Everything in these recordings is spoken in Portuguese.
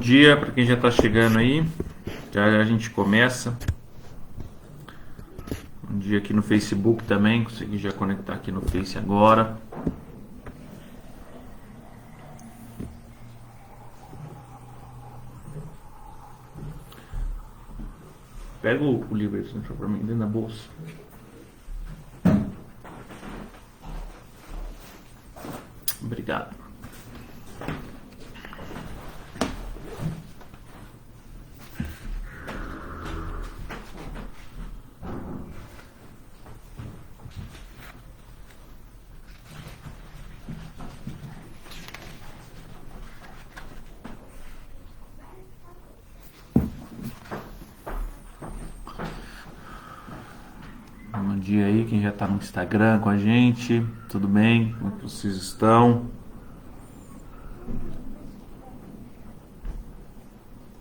Dia para quem já está chegando aí, já a gente começa. Um dia aqui no Facebook também, consegui já conectar aqui no Face agora. Pega o livro aí para mim dentro da bolsa. Obrigado. Bom dia aí, quem já está no Instagram com a gente, tudo bem? Como é que vocês estão?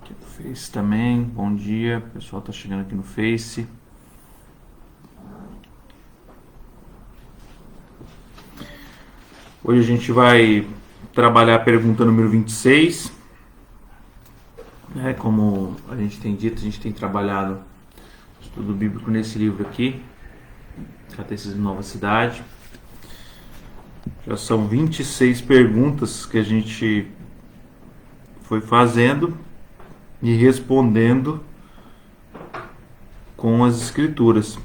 Aqui no Face também, bom dia, o pessoal está chegando aqui no Face. Hoje a gente vai trabalhar a pergunta número 26. Como a gente tem dito, a gente tem trabalhado estudo bíblico nesse livro aqui, Catecismo de Nova Cidade. Já são 26 perguntas que a gente foi fazendo e respondendo com as escrituras,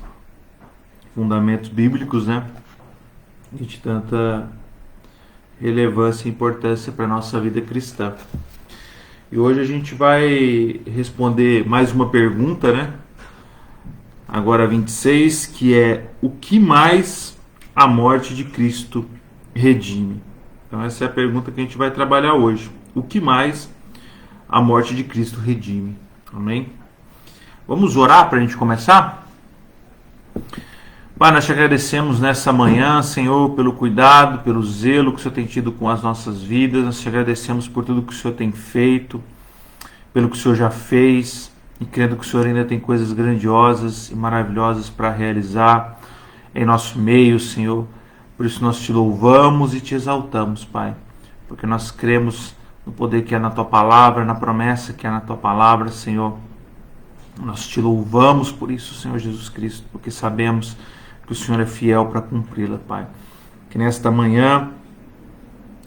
fundamentos bíblicos, né? De tanta relevância e importância para a nossa vida cristã. E hoje a gente vai responder mais uma pergunta, né? Agora 26, que é: o que mais a morte de Cristo redime? Então essa é a pergunta que a gente vai trabalhar hoje. O que mais a morte de Cristo redime? Amém? Vamos orar para a gente começar? Pai, nós te agradecemos nessa manhã, Senhor, pelo cuidado, pelo zelo que o Senhor tem tido com as nossas vidas. Nós te agradecemos por tudo que o Senhor tem feito, pelo que o Senhor já fez, e crendo que o Senhor ainda tem coisas grandiosas e maravilhosas para realizar em nosso meio, Senhor. Por isso nós te louvamos e te exaltamos, Pai, porque nós cremos no poder que há na Tua Palavra, na promessa que há na Tua Palavra, Senhor. Nós te louvamos por isso, Senhor Jesus Cristo, porque sabemos que o Senhor é fiel para cumpri-la, Pai. Que nesta manhã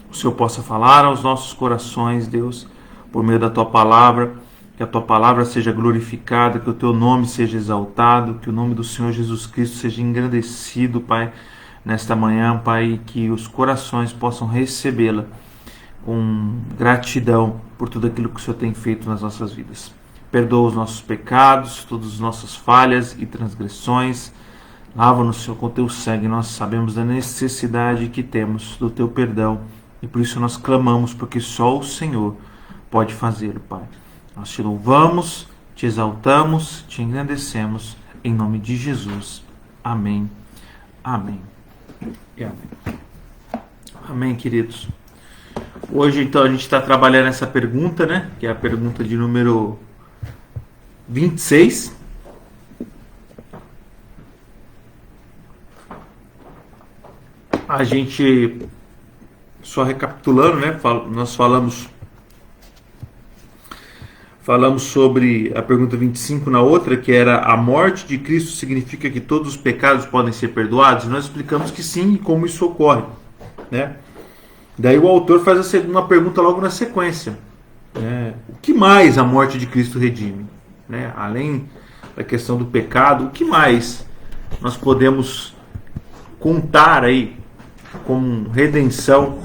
o Senhor possa falar aos nossos corações, Deus, por meio da Tua Palavra, que a Tua Palavra seja glorificada, que o Teu nome seja exaltado, que o nome do Senhor Jesus Cristo seja engrandecido, Pai, nesta manhã, Pai, e que os corações possam recebê-la com gratidão por tudo aquilo que o Senhor tem feito nas nossas vidas. Perdoa os nossos pecados, todas as nossas falhas e transgressões. Lava-nos, Senhor, com o Teu sangue. Nós sabemos da necessidade que temos do Teu perdão e por isso nós clamamos, porque só o Senhor pode fazê-lo, Pai. Nós te louvamos, te exaltamos, te engrandecemos, em nome de Jesus. Amém. Amém. E amém. Amém, queridos. Hoje, então, a gente está trabalhando essa pergunta, né? Que é a pergunta de número 26. A gente, só recapitulando, né? Nós falamos sobre a pergunta 25 na outra, que era: a morte de Cristo significa que todos os pecados podem ser perdoados? Nós explicamos que sim, e como isso ocorre, né? Daí o autor faz uma pergunta logo na sequência: o que mais a morte de Cristo redime? Né? Além da questão do pecado, o que mais nós podemos contar aí como redenção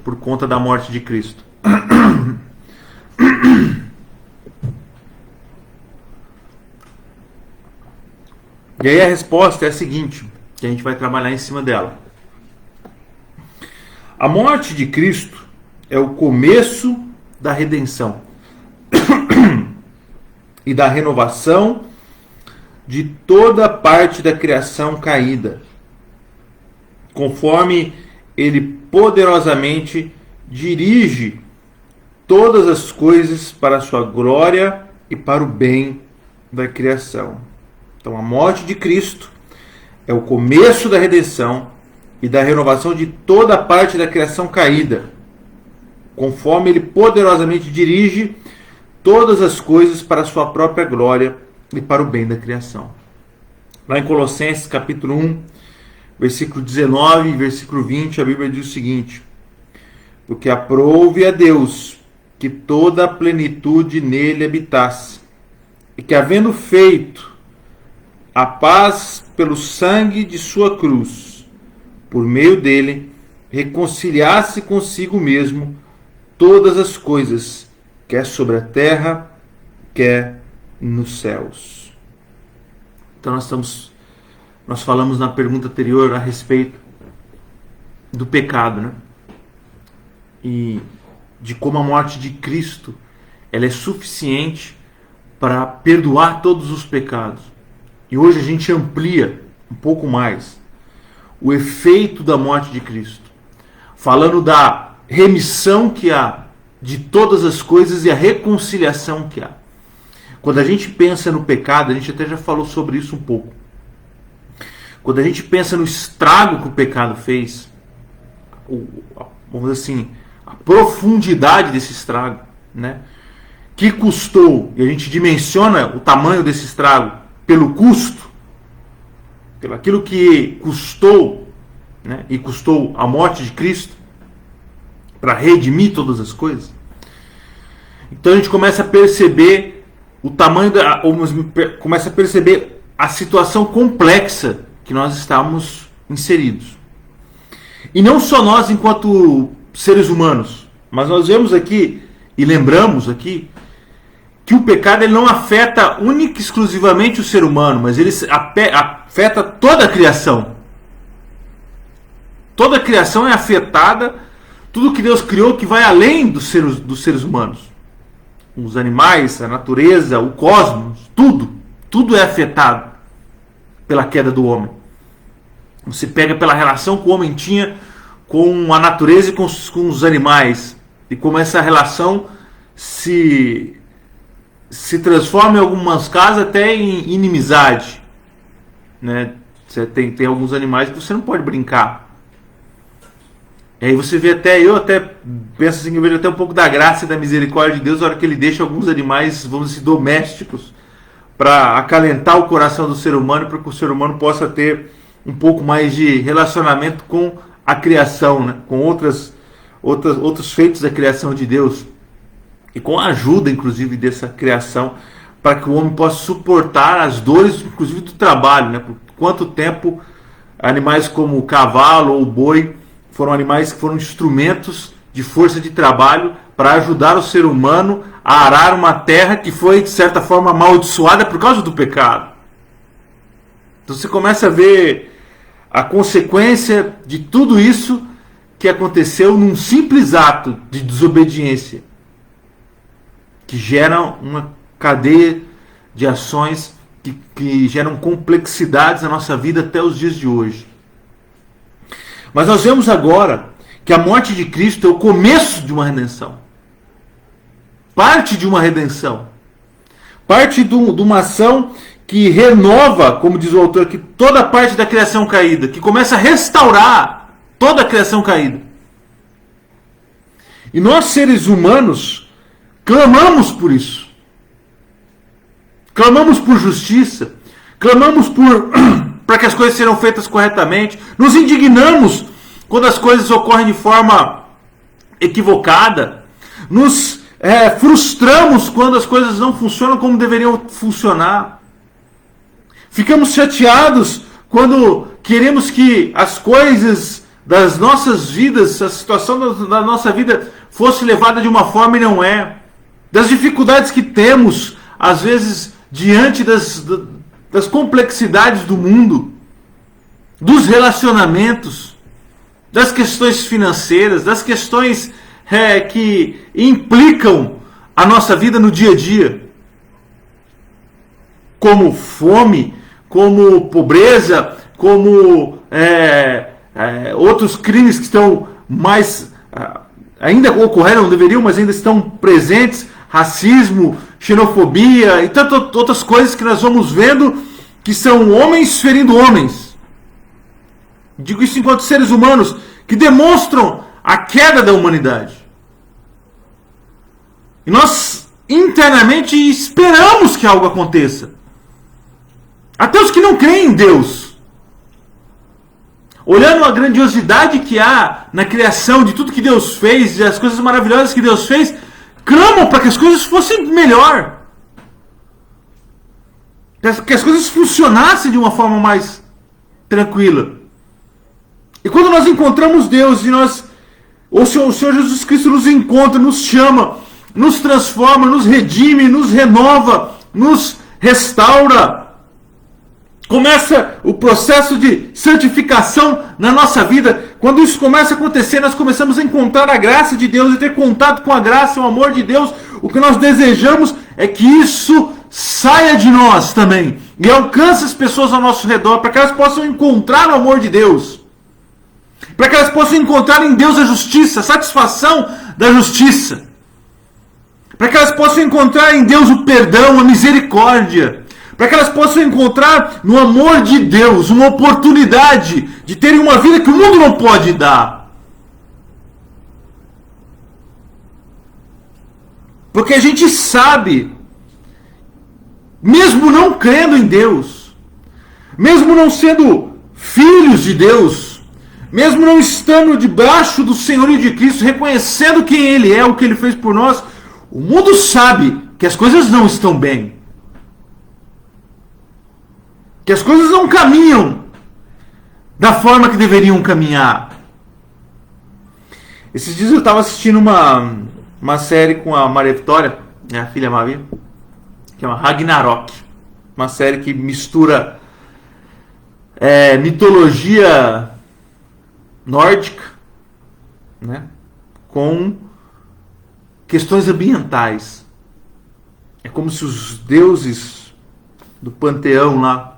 por conta da morte de Cristo? E aí a resposta é a seguinte, que a gente vai trabalhar em cima dela. A morte de Cristo é o começo da redenção e da renovação de toda parte da criação caída, conforme Ele poderosamente dirige todas as coisas para a sua glória e para o bem da criação. Então, a morte de Cristo é o começo da redenção e da renovação de toda a parte da criação caída, conforme Ele poderosamente dirige todas as coisas para a sua própria glória e para o bem da criação. Lá em Colossenses capítulo 1, versículo 19 e versículo 20, a Bíblia diz o seguinte: porque aprouve a Deus que toda a plenitude nele habitasse, e que, havendo feito a paz pelo sangue de sua cruz, por meio dele, reconciliasse consigo mesmo todas as coisas, quer sobre a terra, quer nos céus. Então nós falamos na pergunta anterior a respeito do pecado, né? E de como a morte de Cristo ela é suficiente para perdoar todos os pecados. E hoje a gente amplia um pouco mais o efeito da morte de Cristo, falando da remissão que há de todas as coisas e a reconciliação que há. Quando a gente pensa no pecado, a gente até já falou sobre isso um pouco. Quando a gente pensa no estrago que o pecado fez, vamos dizer assim, a profundidade desse estrago, né? Que custou, e a gente dimensiona o tamanho desse estrago pelo custo, pelo aquilo que custou, né? E custou a morte de Cristo para redimir todas as coisas. Então a gente começa a perceber o tamanho começa a perceber a situação complexa que nós estamos inseridos. E não só nós enquanto seres humanos, mas nós vemos aqui e lembramos aqui que o pecado ele não afeta única e exclusivamente o ser humano, mas ele afeta toda a criação. Toda a criação é afetada, tudo que Deus criou que vai além dos seres humanos. Os animais, a natureza, o cosmos, tudo é afetado pela queda do homem. Você pega pela relação que o homem tinha com a natureza e com os animais, e como essa relação se transforma em algumas casos até em inimizade, né? Você tem alguns animais que você não pode brincar. E aí você vê eu até penso assim, eu vejo até um pouco da graça e da misericórdia de Deus na hora que ele deixa alguns animais, vamos dizer, domésticos, para acalentar o coração do ser humano, para que o ser humano possa ter um pouco mais de relacionamento com a criação, né? Com outros feitos da criação de Deus, e com a ajuda inclusive dessa criação, para que o homem possa suportar as dores inclusive do trabalho, né? Por quanto tempo animais como o cavalo ou o boi foram animais que foram instrumentos de força de trabalho para ajudar o ser humano a arar uma terra que foi de certa forma amaldiçoada por causa do pecado. Então você começa a ver a consequência de tudo isso que aconteceu num simples ato de desobediência, que gera uma cadeia de ações que geram complexidades na nossa vida até os dias de hoje. Mas nós vemos agora que a morte de Cristo é o começo de uma redenção. Parte de uma redenção. Parte de uma ação que renova, como diz o autor aqui, toda a parte da criação caída, que começa a restaurar toda a criação caída. E nós, seres humanos, clamamos por isso. Clamamos por justiça. Clamamos para que as coisas sejam feitas corretamente. Nos indignamos quando as coisas ocorrem de forma equivocada. Nos frustramos quando as coisas não funcionam como deveriam funcionar. Ficamos chateados quando queremos que as coisas das nossas vidas, a situação da nossa vida fosse levada de uma forma e não é. Das dificuldades que temos, às vezes, diante das complexidades do mundo, dos relacionamentos, das questões financeiras, das questões que implicam a nossa vida no dia a dia, como fome, como pobreza, como outros crimes que estão mais ainda ocorreram, não deveriam, mas ainda estão presentes, racismo, xenofobia e tantas outras coisas que nós vamos vendo que são homens ferindo homens. Digo isso enquanto seres humanos que demonstram a queda da humanidade. E nós internamente esperamos que algo aconteça. Até os que não creem em Deus, olhando a grandiosidade que há na criação de tudo que Deus fez, e as coisas maravilhosas que Deus fez, clamam para que as coisas fossem melhor. Que as coisas funcionassem de uma forma mais tranquila. E quando nós encontramos Deus, o Senhor Jesus Cristo nos encontra, nos chama, nos transforma, nos redime, nos renova, nos restaura. Começa o processo de santificação na nossa vida. Quando isso começa a acontecer, nós começamos a encontrar a graça de Deus e ter contato com a graça e o amor de Deus. O que nós desejamos é que isso saia de nós também e alcance as pessoas ao nosso redor, para que elas possam encontrar o amor de Deus, para que elas possam encontrar em Deus a justiça, a satisfação da justiça, para que elas possam encontrar em Deus o perdão, a misericórdia, para que elas possam encontrar no amor de Deus uma oportunidade de terem uma vida que o mundo não pode dar. Porque a gente sabe, mesmo não crendo em Deus, mesmo não sendo filhos de Deus, mesmo não estando debaixo do senhorio de Cristo, reconhecendo quem Ele é, o que Ele fez por nós, o mundo sabe que as coisas não estão bem. Que as coisas não caminham da forma que deveriam caminhar. Esses dias eu estava assistindo uma série com a Maria Vitória, minha filha Maria, que é uma Ragnarok. Uma série que mistura mitologia nórdica, né, com questões ambientais. É como se os deuses do panteão lá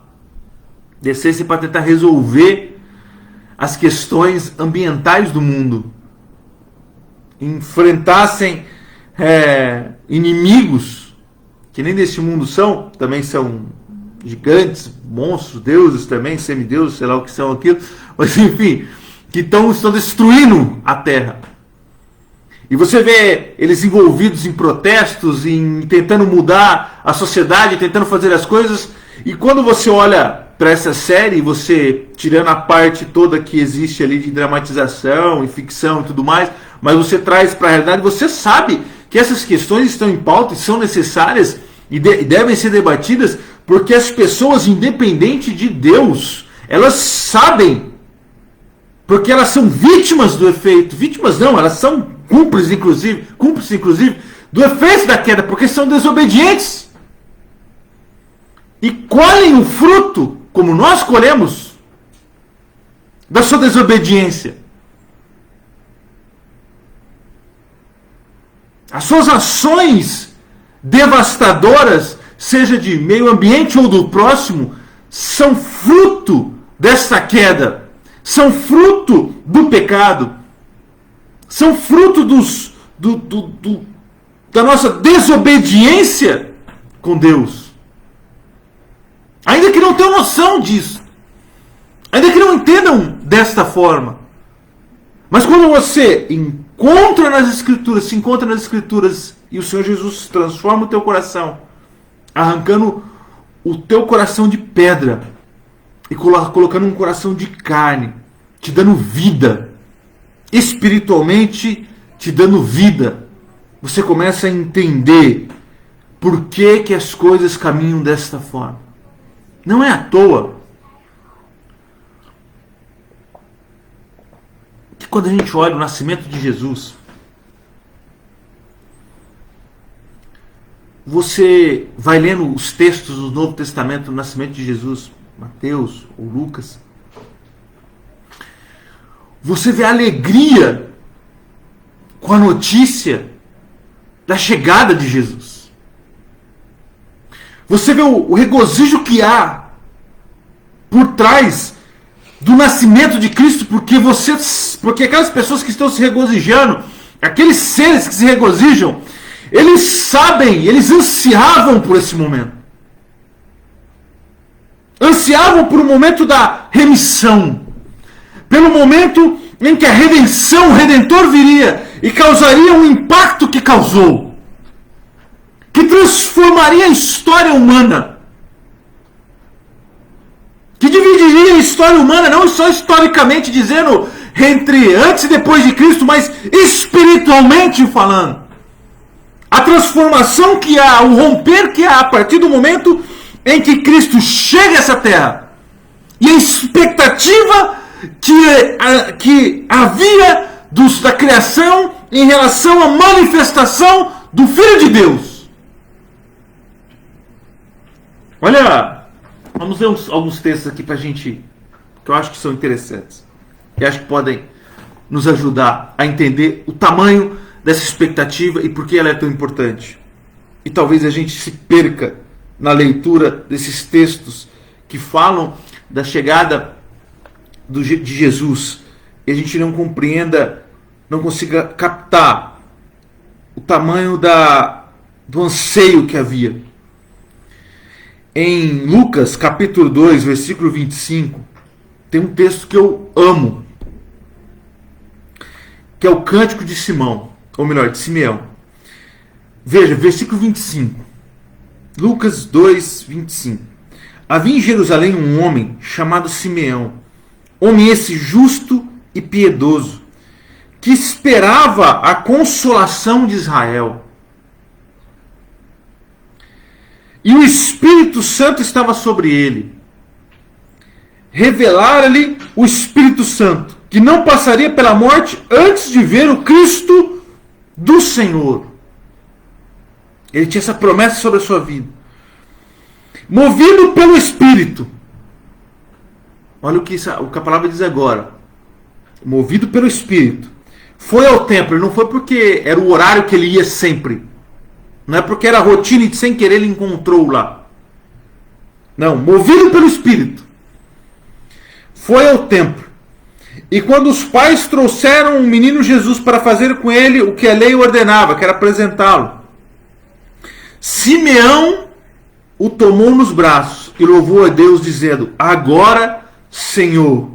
descessem para tentar resolver as questões ambientais do mundo, enfrentassem inimigos que nem deste mundo são, também são gigantes, monstros, deuses também, semideuses, sei lá o que são aquilo, mas enfim, que estão destruindo a Terra. E você vê eles envolvidos em protestos, em tentando mudar a sociedade, tentando fazer as coisas. E quando você olha para essa série, você, tirando a parte toda que existe ali de dramatização e ficção e tudo mais, mas você traz para a realidade, você sabe que essas questões estão em pauta e são necessárias e devem ser debatidas, porque as pessoas, independente de Deus, elas sabem, porque elas são vítimas do efeito, vítimas não, elas são cúmplices inclusive, do efeito da queda, porque são desobedientes. E colhem o fruto, como nós colhemos, da sua desobediência. As suas ações devastadoras, seja de meio ambiente ou do próximo, são fruto dessa queda, são fruto do pecado, são fruto da nossa desobediência com Deus. Ainda que não tenham noção disso, ainda que não entendam desta forma, mas quando você se encontra nas Escrituras e o Senhor Jesus transforma o teu coração, arrancando o teu coração de pedra e colocando um coração de carne, te dando vida, espiritualmente te dando vida, você começa a entender por que as coisas caminham desta forma. Não é à toa que quando a gente olha o nascimento de Jesus, você vai lendo os textos do Novo Testamento do nascimento de Jesus, Mateus ou Lucas, você vê a alegria com a notícia da chegada de Jesus. Você vê o regozijo que há por trás do nascimento de Cristo, porque aquelas pessoas que estão se regozijando, aqueles seres que se regozijam, eles sabem, eles ansiavam por esse momento. Ansiavam por um momento da remissão, pelo momento em que a redenção, o Redentor viria e causaria o impacto que causou. que transformaria a história humana, que dividiria a história humana, não só historicamente dizendo entre antes e depois de Cristo, mas espiritualmente falando. A transformação que há, o romper que há a partir do momento em que Cristo chega a essa terra. E a expectativa que havia da criação em relação à manifestação do Filho de Deus. Olha, vamos ver alguns textos aqui pra gente, que eu acho que são interessantes. E acho que podem nos ajudar a entender o tamanho dessa expectativa e por que ela é tão importante. E talvez a gente se perca na leitura desses textos que falam da chegada de Jesus e a gente não compreenda, não consiga captar o tamanho do anseio que havia. Em Lucas capítulo 2, versículo 25, tem um texto que eu amo, que é o Cântico de Simão, ou melhor, de Simeão. Veja, versículo 25. Lucas 2, 25. Havia em Jerusalém um homem chamado Simeão, homem esse justo e piedoso, que esperava a consolação de Israel. E o Espírito Santo estava sobre ele. Revelara-lhe o Espírito Santo que não passaria pela morte antes de ver o Cristo do Senhor. Ele tinha essa promessa sobre a sua vida. Movido pelo Espírito. Olha o que a palavra diz agora. Movido pelo Espírito. Foi ao templo. Não foi porque era o horário que ele ia sempre. Não é porque era rotina e sem querer ele encontrou lá. Não, movido pelo Espírito. Foi ao templo. E quando os pais trouxeram o menino Jesus para fazer com ele o que a lei ordenava, que era apresentá-lo, Simeão o tomou nos braços e louvou a Deus, dizendo: agora, Senhor,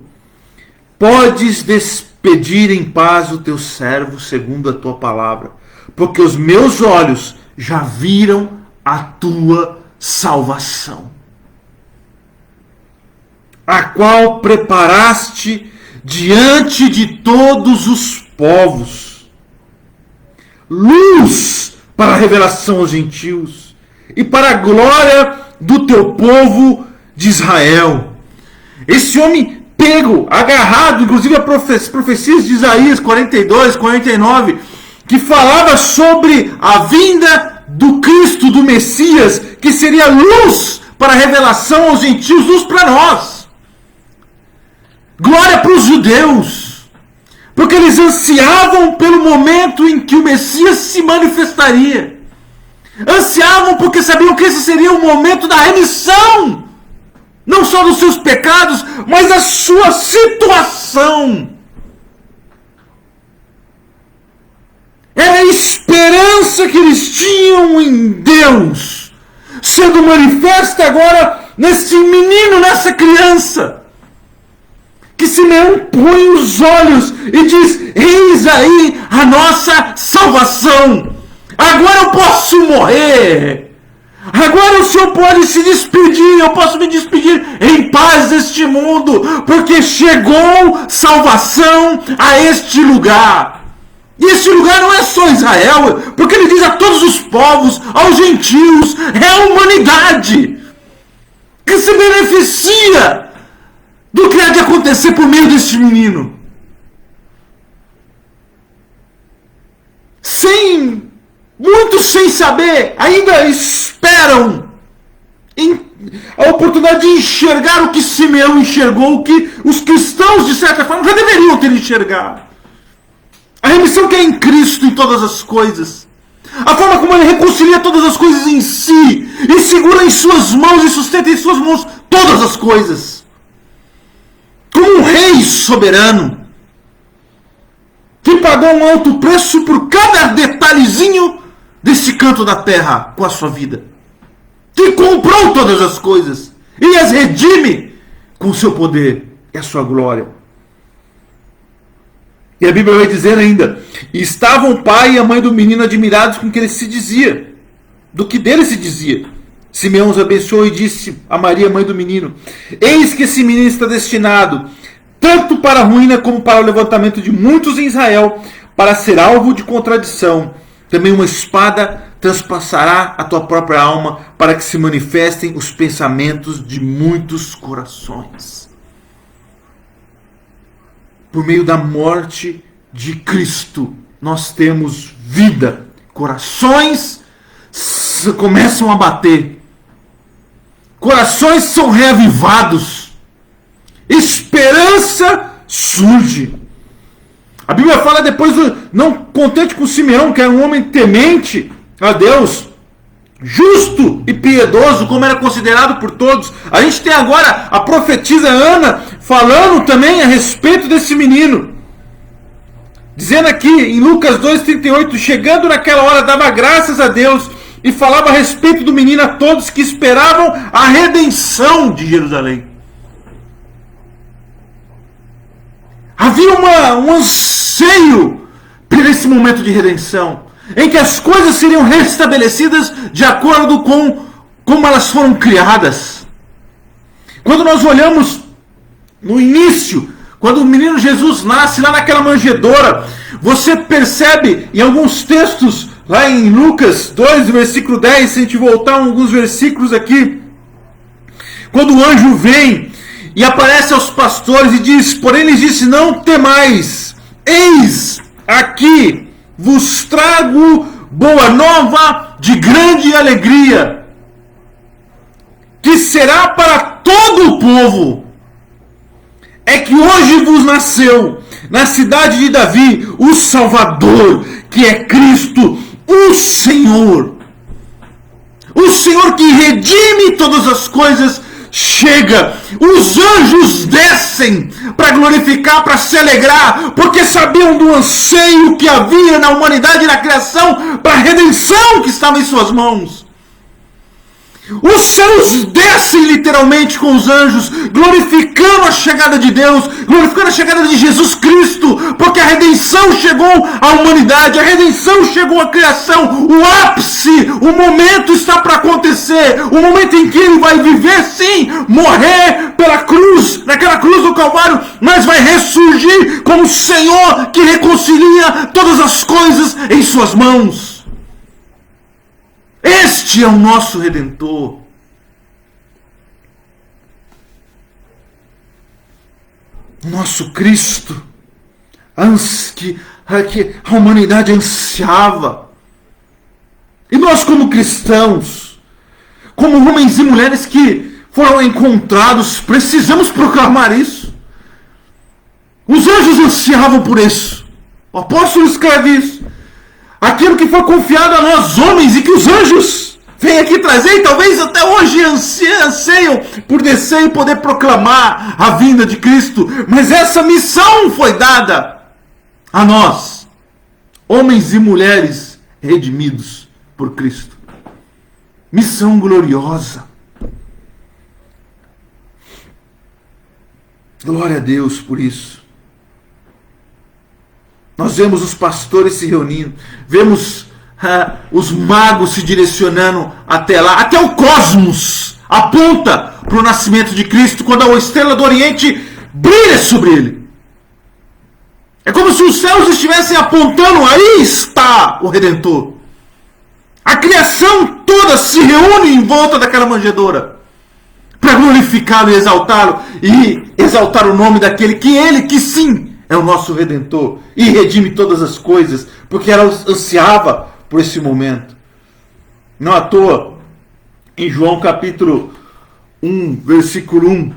podes despedir em paz o teu servo segundo a tua palavra, porque os meus olhos já viram a tua salvação, a qual preparaste diante de todos os povos, luz para a revelação aos gentios e para a glória do teu povo de Israel. Esse homem pego, agarrado, inclusive a profecias de Isaías 42, 49, que falava sobre a vinda do Cristo, do Messias, que seria luz para a revelação aos gentios, luz para nós. Glória para os judeus, porque eles ansiavam pelo momento em que o Messias se manifestaria. Ansiavam porque sabiam que esse seria o momento da remissão, não só dos seus pecados, mas da sua situação. Era a esperança que eles tinham em Deus, sendo manifesta agora nesse menino, nessa criança. Que Simeão põe os olhos e diz: eis aí a nossa salvação. Agora eu posso morrer. Agora o Senhor pode se despedir. Eu posso me despedir em paz deste mundo, porque chegou salvação a este lugar. E este lugar não é só Israel, porque ele diz a todos os povos, aos gentios, é a humanidade que se beneficia do que há de acontecer por meio deste menino. Muitos sem saber, ainda esperam a oportunidade de enxergar o que Simeão enxergou, o que os cristãos, de certa forma, já deveriam ter enxergado. A remissão que é em Cristo em todas as coisas. A forma como ele reconcilia todas as coisas em si, e segura em suas mãos e sustenta em suas mãos todas as coisas. Como um rei soberano, que pagou um alto preço por cada detalhezinho desse canto da terra com a sua vida, que comprou todas as coisas e as redime com o seu poder e a sua glória. E a Bíblia vai dizer ainda: e estavam o pai e a mãe do menino admirados com o que ele se dizia. do que dele se dizia. Simeão os abençoou e disse a Maria, mãe do menino: eis que esse menino está destinado tanto para a ruína como para o levantamento de muitos em Israel, para ser alvo de contradição. Também uma espada transpassará a tua própria alma, para que se manifestem os pensamentos de muitos corações. Por meio da morte de Cristo, nós temos vida. Corações começam a bater. Corações são reavivados. Esperança surge. A Bíblia fala depois, não contente com Simeão, que era um homem temente a Deus, justo e piedoso, como era considerado por todos. A gente tem agora a profetisa Ana falando também a respeito desse menino. Dizendo aqui em Lucas 2,38, chegando naquela hora, dava graças a Deus e falava a respeito do menino a todos que esperavam a redenção de Jerusalém. Havia um anseio por esse momento de redenção, em que as coisas seriam restabelecidas de acordo com como elas foram criadas. Quando nós olhamos no início, quando o menino Jesus nasce lá naquela manjedoura, você percebe em alguns textos, lá em Lucas 2, versículo 10, se a gente voltar alguns versículos aqui, quando o anjo vem e aparece aos pastores e diz, porém lhes disse, não temais, eis aqui vos trago boa nova de grande alegria, que será para todo o povo. É que hoje vos nasceu na cidade de Davi o Salvador, que é Cristo, o Senhor. O Senhor que redime todas as coisas chega. Os anjos descem para glorificar, para se alegrar, porque sabiam do anseio que havia na humanidade e na criação para a redenção que estava em suas mãos. Os céus descem literalmente com os anjos, glorificando a chegada de Deus, glorificando a chegada de Jesus Cristo, porque a redenção chegou à humanidade, a redenção chegou à criação, o ápice, o momento está para acontecer, o momento em que ele vai viver, sim, morrer pela cruz, naquela cruz do Calvário, mas vai ressurgir como o Senhor que reconcilia todas as coisas em suas mãos. Este é o nosso Redentor. O nosso Cristo, que a humanidade ansiava. E nós como cristãos, como homens e mulheres que foram encontrados, precisamos proclamar isso. Os anjos ansiavam por isso. O apóstolo escreve isso. Aquilo que foi confiado a nós homens e que os anjos vêm aqui trazer e talvez até hoje anseiam por descer e poder proclamar a vinda de Cristo. Mas essa missão foi dada a nós, homens e mulheres redimidos por Cristo. Missão gloriosa. Glória a Deus por isso. Nós vemos os pastores se reunindo, vemos os magos se direcionando até lá, até o cosmos aponta para o nascimento de Cristo, quando a estrela do Oriente brilha sobre ele. É como se os céus estivessem apontando, aí está o Redentor. A criação toda se reúne em volta daquela manjedoura para glorificá-lo e exaltar o nome daquele que sim, é o nosso Redentor e redime todas as coisas, porque ela ansiava por esse momento. Não à toa, em João capítulo 1, versículo 1,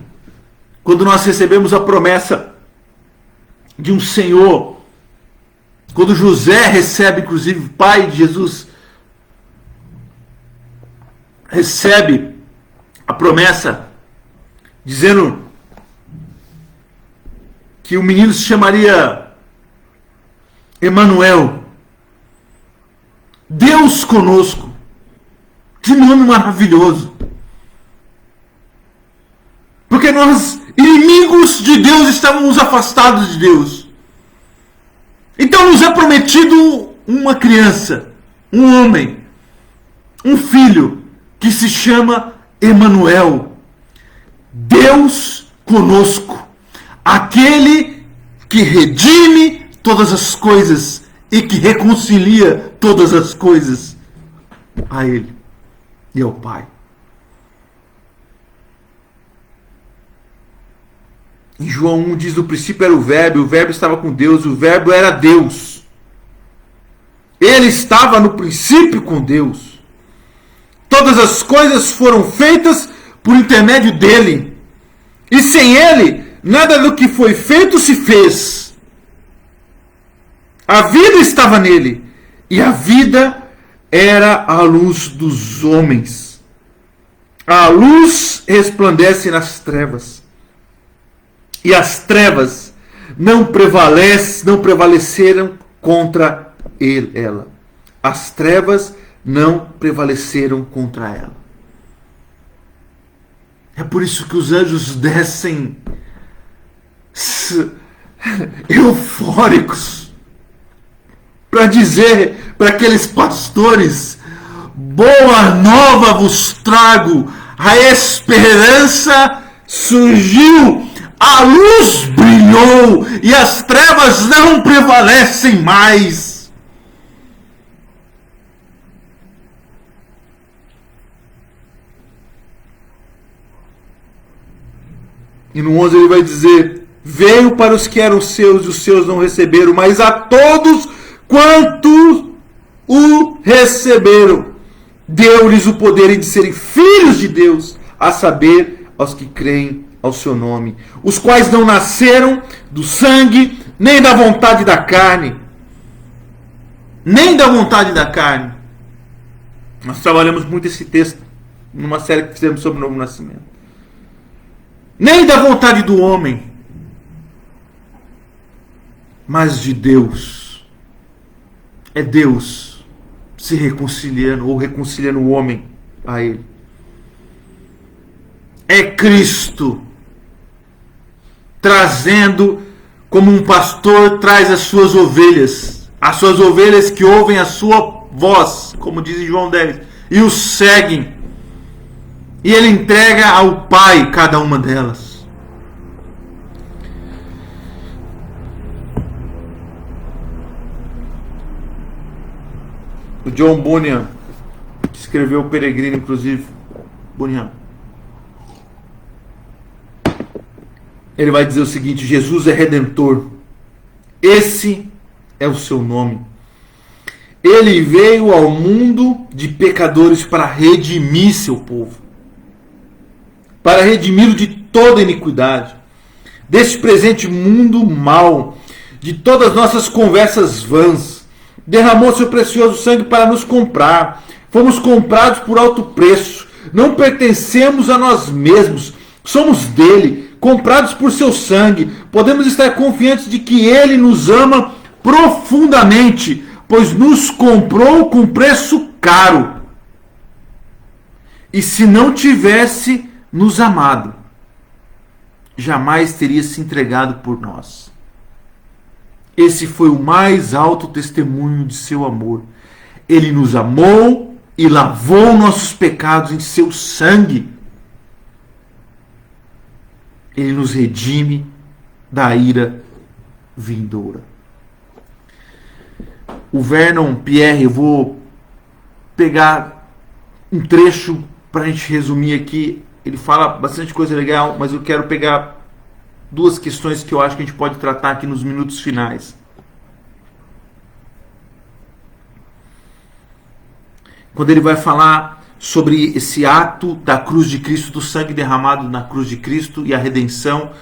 quando nós recebemos a promessa de um Senhor, quando José recebe, inclusive o pai de Jesus, recebe a promessa, dizendo que o menino se chamaria Emanuel, Deus conosco. Que nome maravilhoso! Porque nós, inimigos de Deus, estávamos afastados de Deus. Então nos é prometido uma criança, um homem, um filho que se chama Emanuel, Deus conosco, aquele que redime todas as coisas e que reconcilia todas as coisas a Ele e ao Pai. Em João 1 diz: no princípio era o Verbo estava com Deus, o Verbo era Deus. Ele estava no princípio com Deus. Todas as coisas foram feitas por intermédio dele. E sem ele, nada do que foi feito se fez. A vida estava nele, e a vida era a luz dos homens. A luz resplandece nas trevas, e as trevas não prevaleceram contra ela. As trevas não prevaleceram contra ela. É por isso que os anjos descem eufóricos para dizer para aqueles pastores: boa nova vos trago, a esperança surgiu, a luz brilhou e as trevas não prevalecem mais. E no 11 ele vai dizer: veio para os que eram seus e os seus não receberam, mas a todos quantos o receberam, deu-lhes o poder de serem filhos de Deus, a saber, aos que creem ao seu nome, os quais não nasceram do sangue, nem da vontade da carne, nem da vontade da carne. Nós trabalhamos muito esse texto numa série que fizemos sobre o novo nascimento. Nem da vontade do homem, mas de Deus. É Deus se reconciliando ou reconciliando o homem a Ele. É Cristo trazendo, como um pastor traz as suas ovelhas que ouvem a sua voz, como diz em João 10, e os seguem. E Ele entrega ao Pai cada uma delas. O John Bunyan, que escreveu O Peregrino, inclusive, Bunyan, ele vai dizer o seguinte: Jesus é Redentor. Esse é o seu nome. Ele veio ao mundo de pecadores para redimir seu povo, para redimi-lo de toda iniquidade, deste presente mundo mau, de todas nossas conversas vãs. Derramou seu precioso sangue para nos comprar. Fomos comprados por alto preço. Não pertencemos a nós mesmos. Somos dele, comprados por seu sangue. Podemos estar confiantes de que ele nos ama profundamente, pois nos comprou com preço caro. E se não tivesse nos amado, jamais teria se entregado por nós. Esse foi o mais alto testemunho de seu amor. Ele nos amou e lavou nossos pecados em seu sangue. Ele nos redime da ira vindoura. O Vernon Pierre, eu vou pegar um trecho para a gente resumir aqui. Ele fala bastante coisa legal, mas eu quero pegar duas questões que eu acho que a gente pode tratar aqui nos minutos finais. Quando ele vai falar sobre esse ato da cruz de Cristo, do sangue derramado na cruz de Cristo e a redenção,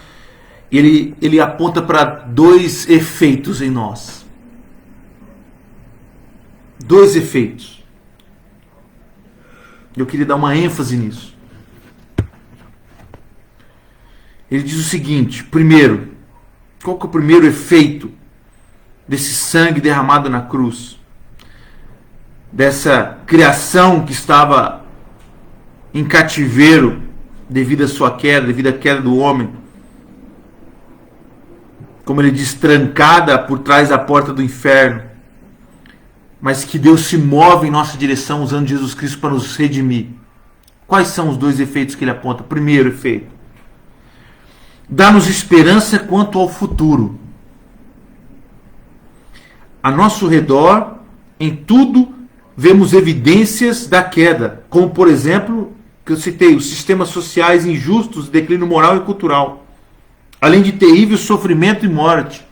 ele aponta para dois efeitos em nós. Dois efeitos. Eu queria dar uma ênfase nisso. Ele diz o seguinte: primeiro, qual que é o primeiro efeito desse sangue derramado na cruz? Dessa criação que estava em cativeiro devido à sua queda, devido à queda do homem. Como ele diz, trancada por trás da porta do inferno. mas que Deus se move em nossa direção usando Jesus Cristo para nos redimir. Quais são os dois efeitos que ele aponta? Primeiro efeito: dá-nos esperança quanto ao futuro. A nosso redor, em tudo, vemos evidências da queda, como, por exemplo, que eu citei, os sistemas sociais injustos, declínio moral e cultural, além de terrível sofrimento e morte.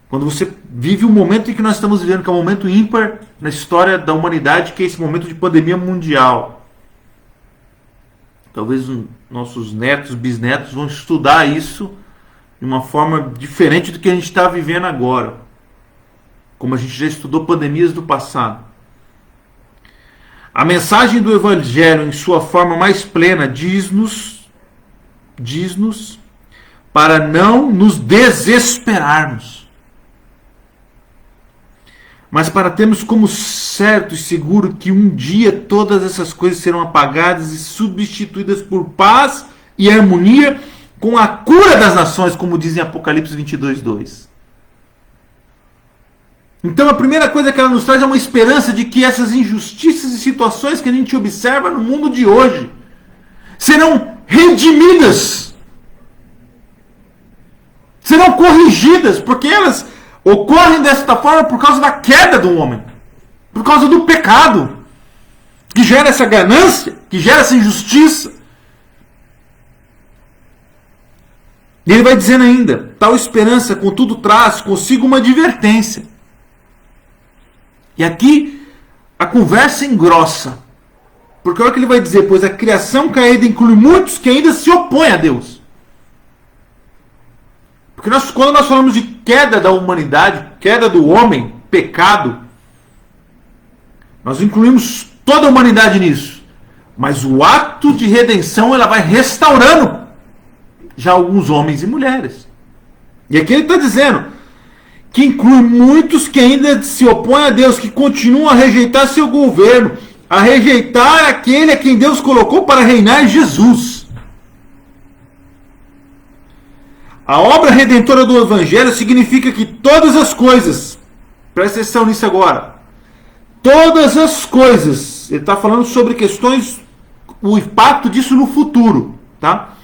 Quando você vive o momento em que nós estamos vivendo, que é um momento ímpar na história da humanidade, que é esse momento de pandemia mundial. Talvez nossos netos, bisnetos vão estudar isso de uma forma diferente do que a gente está vivendo agora. Como a gente já estudou pandemias do passado. A mensagem do Evangelho, em sua forma mais plena, diz-nos para não nos desesperarmos, mas para termos como certo e seguro que um dia todas essas coisas serão apagadas e substituídas por paz e harmonia com a cura das nações, como diz em Apocalipse 22:2. Então a primeira coisa que ela nos traz é uma esperança de que essas injustiças e situações que a gente observa no mundo de hoje serão redimidas, serão corrigidas, porque elas ocorrem desta forma por causa da queda do homem, por causa do pecado, que gera essa ganância, que gera essa injustiça. E ele vai dizendo ainda: tal esperança, contudo, traz consigo uma advertência. E aqui a conversa engrossa, porque olha o que ele vai dizer: pois a criação caída inclui muitos que ainda se opõem a Deus. Porque quando nós falamos de queda da humanidade, queda do homem, pecado, nós incluímos toda a humanidade nisso. Mas o ato de redenção, ela vai restaurando já alguns homens e mulheres. E aqui ele está dizendo que inclui muitos que ainda se opõem a Deus, que continuam a rejeitar seu governo, a rejeitar aquele a quem Deus colocou para reinar, Jesus. A obra redentora do Evangelho significa que todas as coisas, presta atenção nisso agora, todas as coisas, ele está falando sobre questões, o impacto disso no futuro, tá?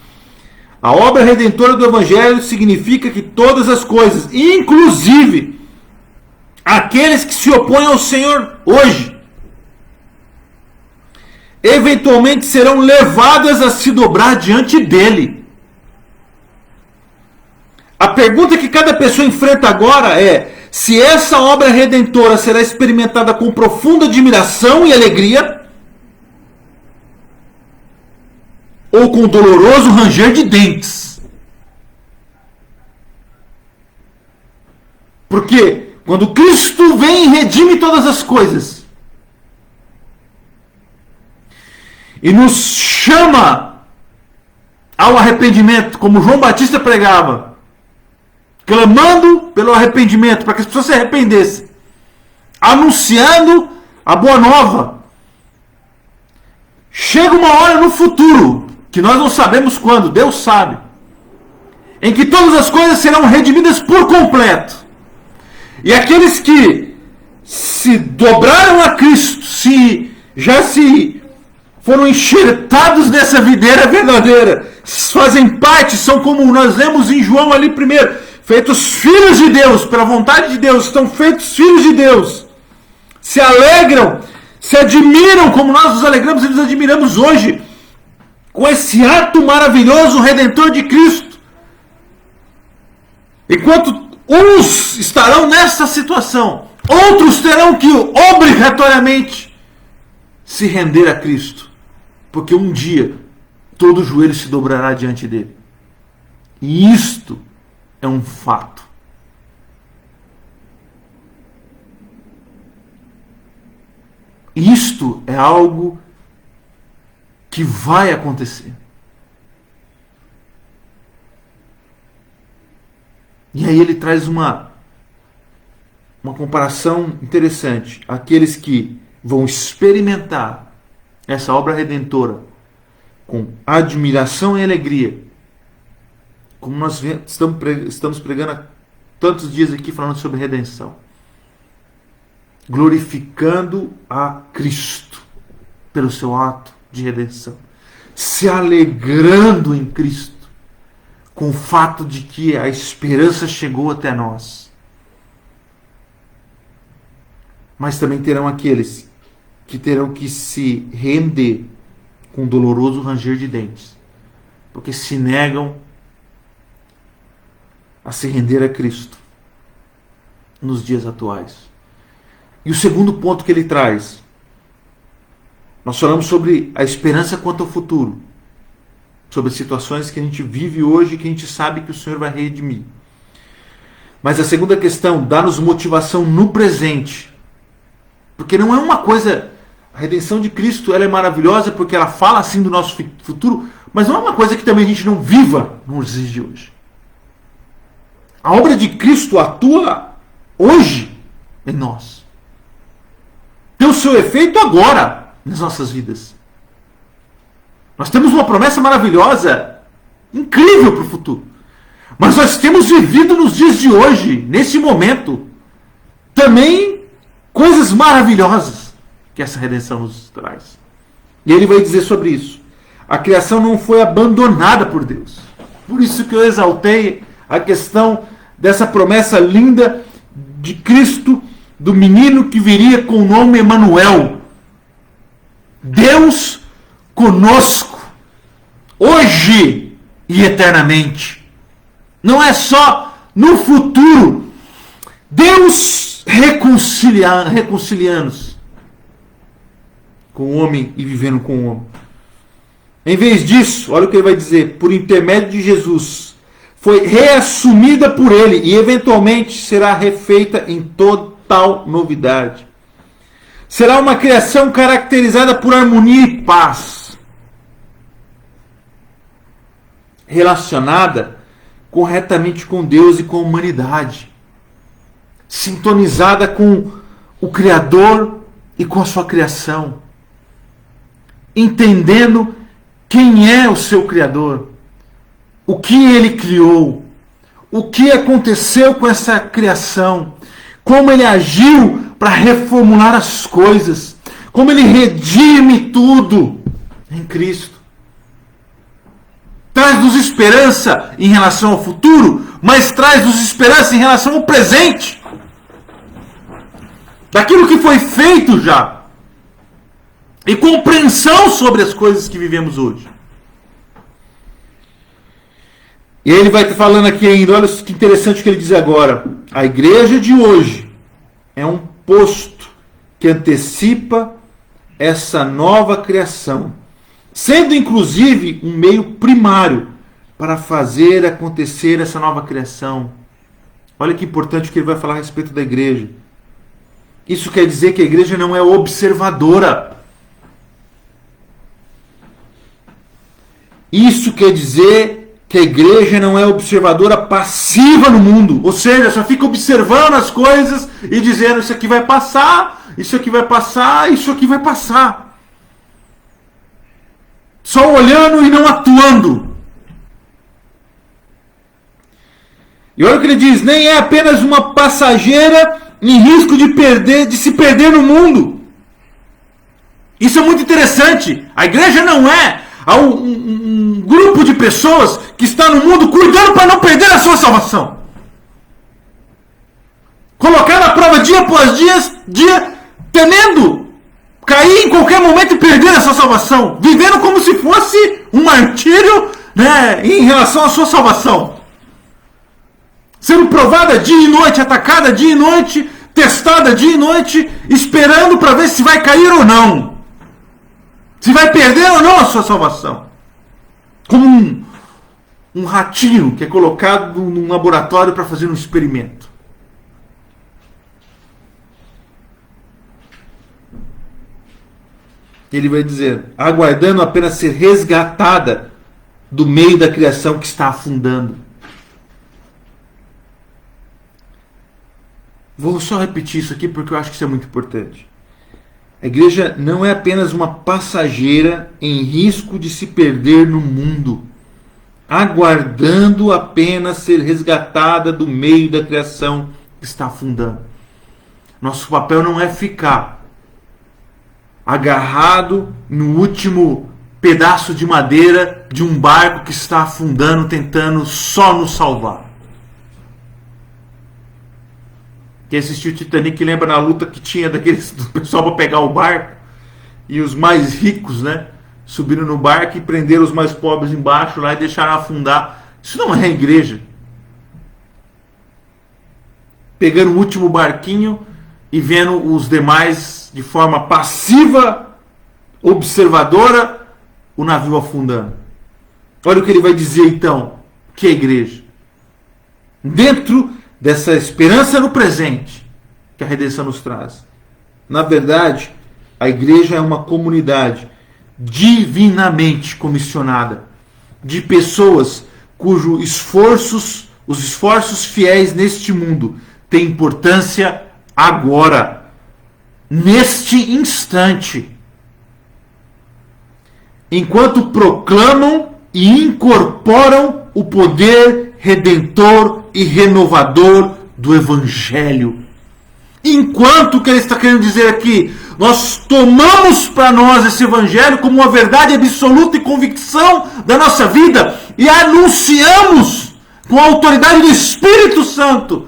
A obra redentora do Evangelho significa que todas as coisas, inclusive aqueles que se opõem ao Senhor hoje, eventualmente serão levadas a se dobrar diante dele. A pergunta que cada pessoa enfrenta agora é se essa obra redentora será experimentada com profunda admiração e alegria ou com doloroso ranger de dentes. Porque quando Cristo vem e redime todas as coisas e nos chama ao arrependimento, como João Batista pregava, clamando pelo arrependimento, para que as pessoas se arrependessem, anunciando a boa nova, chega uma hora no futuro, que nós não sabemos quando, Deus sabe, em que todas as coisas serão redimidas por completo. E aqueles que se dobraram a Cristo, já se foram enxertados nessa videira verdadeira, fazem parte, são como nós lemos em João ali primeiro, feitos filhos de Deus, pela vontade de Deus, estão feitos filhos de Deus, se alegram, se admiram, como nós nos alegramos e nos admiramos hoje, com esse ato maravilhoso, redentor de Cristo. Enquanto uns estarão nessa situação, outros terão que obrigatoriamente se render a Cristo, porque um dia todo joelho se dobrará diante dele. E isto é um fato. Isto é algo que vai acontecer. E aí ele traz uma comparação interessante. Aqueles que vão experimentar essa obra redentora com admiração e alegria, como nós estamos pregando há tantos dias aqui falando sobre redenção. glorificando a Cristo pelo seu ato de redenção, se alegrando em Cristo com o fato de que a esperança chegou até nós. Mas também terão aqueles que terão que se render com um doloroso ranger de dentes, porque se negam a se render a Cristo nos dias atuais. E o segundo ponto que ele traz, nós falamos sobre a esperança quanto ao futuro, sobre situações que a gente vive hoje e que a gente sabe que o Senhor vai redimir. Mas a segunda questão, dá-nos motivação no presente. Porque não é uma coisa... A redenção de Cristo, ela é maravilhosa porque ela fala assim do nosso futuro, mas não é uma coisa que também a gente não viva nos dias de hoje. A obra de Cristo atua hoje em nós. Tem o seu efeito agora nas nossas vidas. Nós temos uma promessa maravilhosa, incrível para o futuro. Mas nós temos vivido nos dias de hoje, nesse momento, também coisas maravilhosas que essa redenção nos traz. E ele vai dizer sobre isso. A criação não foi abandonada por Deus. Por isso que eu exaltei a questão dessa promessa linda de Cristo, do menino que viria com o nome Emanuel. Deus conosco, hoje e eternamente. Não é só no futuro. Deus reconciliando-nos com o homem e vivendo com o homem. Em vez disso, olha o que ele vai dizer, por intermédio de Jesus, foi reassumida por ele e eventualmente será refeita em total novidade. Será uma criação caracterizada por harmonia e paz, relacionada corretamente com Deus e com a humanidade, sintonizada com o Criador e com a sua criação, entendendo quem é o seu Criador, o que ele criou, o que aconteceu com essa criação, como ele agiu para reformular as coisas, como ele redime tudo em Cristo. Traz-nos esperança em relação ao futuro, mas traz-nos esperança em relação ao presente, daquilo que foi feito já, e compreensão sobre as coisas que vivemos hoje. E ele vai falando aqui ainda, olha que interessante o que ele diz agora. A igreja de hoje é um posto que antecipa essa nova criação, sendo inclusive um meio primário para fazer acontecer essa nova criação. Olha que importante o que ele vai falar a respeito da igreja. Isso quer dizer que a igreja não é observadora. Isso quer dizer que a igreja não é observadora passiva no mundo. Ou seja, só fica observando as coisas e dizendo isso aqui vai passar, isso aqui vai passar, isso aqui vai passar. Só olhando e não atuando. E olha o que ele diz, nem é apenas uma passageira em risco de se perder no mundo. Isso é muito interessante. A igreja não é um grupo de pessoas que está no mundo cuidando para não perder a sua salvação. Colocar na prova dia após dia, temendo cair em qualquer momento e perder a sua salvação. Vivendo como se fosse um martírio, né, em relação à sua salvação. Sendo provada dia e noite, atacada dia e noite, testada dia e noite, esperando para ver se vai cair ou não. Se vai perder ou não a sua salvação. Como um ratinho que é colocado num laboratório para fazer um experimento. Ele vai dizer, aguardando apenas ser resgatada do meio da criação que está afundando. Vou só repetir isso aqui porque eu acho que isso é muito importante. A igreja não é apenas uma passageira em risco de se perder no mundo, aguardando apenas ser resgatada do meio da criação que está afundando. Nosso papel não é ficar agarrado no último pedaço de madeira de um barco que está afundando, tentando só nos salvar. Quem assistiu o Titanic lembra na luta que tinha do pessoal para pegar o barco, e os mais ricos, né, subiram no barco e prenderam os mais pobres embaixo lá e deixaram afundar. Isso não é igreja. Pegando o último barquinho e vendo os demais de forma passiva, observadora, o navio afundando. Olha o que ele vai dizer então, que é a igreja. Dentro dessa esperança no presente que a redenção nos traz. Na verdade, a igreja é uma comunidade divinamente comissionada de pessoas cujos os esforços fiéis neste mundo têm importância agora, neste instante. Enquanto proclamam e incorporam o poder redentor e renovador do Evangelho. Enquanto, o que ele está querendo dizer aqui, nós tomamos para nós esse Evangelho como uma verdade absoluta e convicção da nossa vida e anunciamos com a autoridade do Espírito Santo,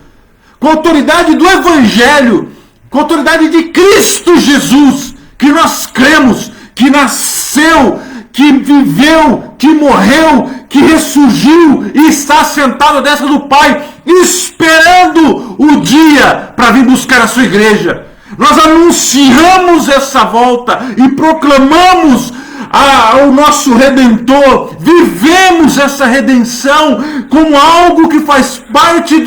com a autoridade do Evangelho, com a autoridade de Cristo Jesus, que nós cremos, que nasceu, que viveu, que morreu, que ressurgiu e está sentado à destra do Pai, esperando o dia para vir buscar a sua igreja. Nós anunciamos essa volta e proclamamos ao nosso Redentor, vivemos essa redenção como algo que faz parte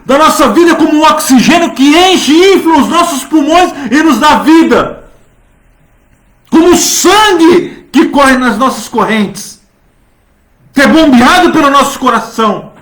da nossa vida, como um oxigênio que enche e infla os nossos pulmões e nos dá vida, como o sangue que corre nas nossas correntes, que é bombeado pelo nosso coração.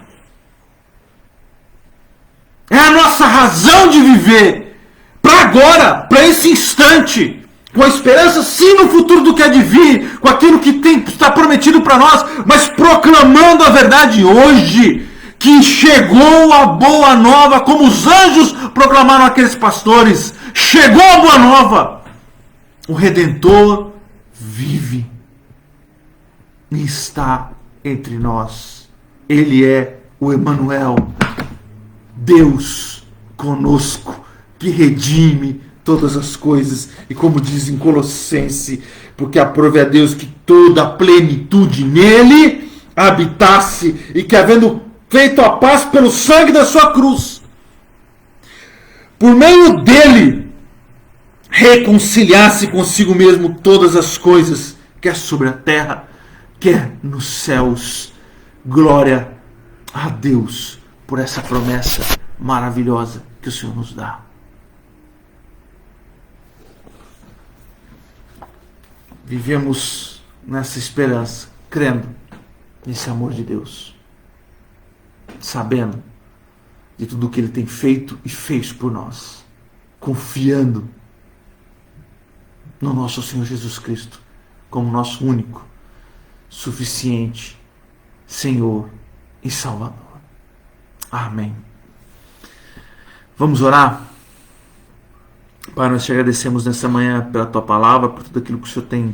É a nossa razão de viver, para agora, para esse instante, com a esperança sim no futuro do que há de vir, com aquilo que está prometido para nós, mas proclamando a verdade hoje, que chegou a boa nova, como os anjos proclamaram aqueles pastores. Chegou a boa nova. O Redentor vive e está entre nós. Ele é o Emanuel, Deus conosco, que redime todas as coisas. E como diz em Colossenses, porque aprove a Deus que toda a plenitude nele habitasse, e que havendo feito a paz pelo sangue da sua cruz, por meio dele reconciliasse consigo mesmo todas as coisas, quer sobre a terra, quer nos céus. Glória a Deus por essa promessa maravilhosa que o Senhor nos dá. Vivemos nessa esperança, crendo nesse amor de Deus, sabendo de tudo o que Ele tem feito e fez por nós, confiando no nosso Senhor Jesus Cristo como nosso único, suficiente Senhor e Salvador. Amém. Vamos orar? Pai, nós te agradecemos nessa manhã pela Tua palavra, por tudo aquilo que o Senhor tem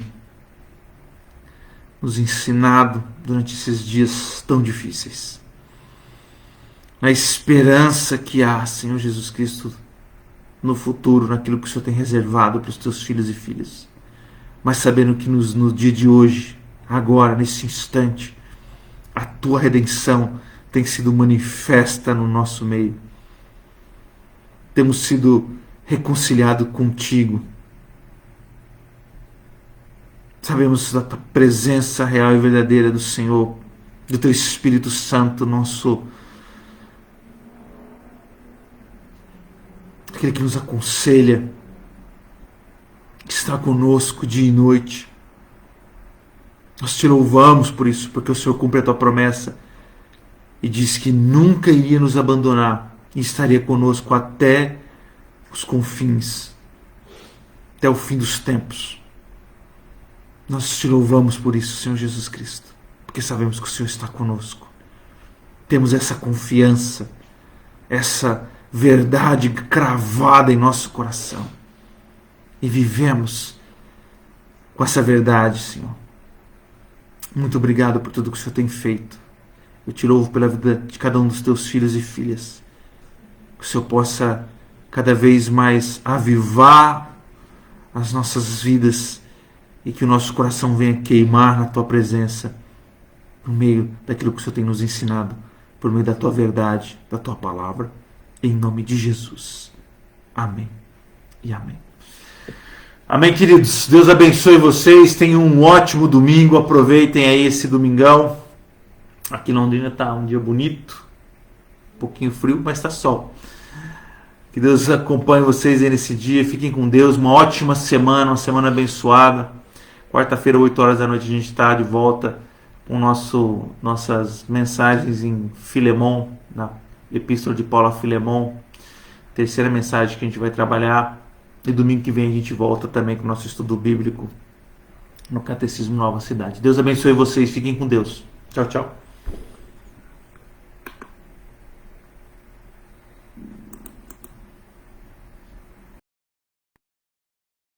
nos ensinado durante esses dias tão difíceis. Na esperança que há, Senhor Jesus Cristo, no futuro, naquilo que o Senhor tem reservado para os Teus filhos e filhas. Mas sabendo que no dia de hoje, agora, nesse instante, a Tua redenção tem sido manifesta no nosso meio. Temos sido reconciliados contigo. Sabemos da Tua presença real e verdadeira do Senhor, do Teu Espírito Santo, aquele que nos aconselha, que está conosco dia e noite. Nós te louvamos por isso, porque o Senhor cumpre a Tua promessa e diz que nunca iria nos abandonar e estaria conosco até os confins, até o fim dos tempos. Nós te louvamos por isso, Senhor Jesus Cristo, porque sabemos que o Senhor está conosco. Temos essa confiança, essa verdade cravada em nosso coração. E vivemos com essa verdade, Senhor. Muito obrigado por tudo que o Senhor tem feito. Eu te louvo pela vida de cada um dos teus filhos e filhas. Que o Senhor possa cada vez mais avivar as nossas vidas e que o nosso coração venha queimar na tua presença, por meio daquilo que o Senhor tem nos ensinado, por meio da tua verdade, da tua palavra, em nome de Jesus. Amém e amém. Amém, queridos. Deus abençoe vocês. Tenham um ótimo domingo. Aproveitem aí esse domingão. Aqui em Londrina está um dia bonito. Um pouquinho frio, mas está sol. Que Deus acompanhe vocês aí nesse dia. Fiquem com Deus. Uma ótima semana, uma semana abençoada. Quarta-feira, 8 horas da noite, a gente está de volta com nossas mensagens em Filemon, na Epístola de Paulo a Filemon. Terceira mensagem que a gente vai trabalhar. E domingo que vem a gente volta também com o nosso estudo bíblico no Catecismo Nova Cidade. Deus abençoe vocês. Fiquem com Deus. Tchau, tchau.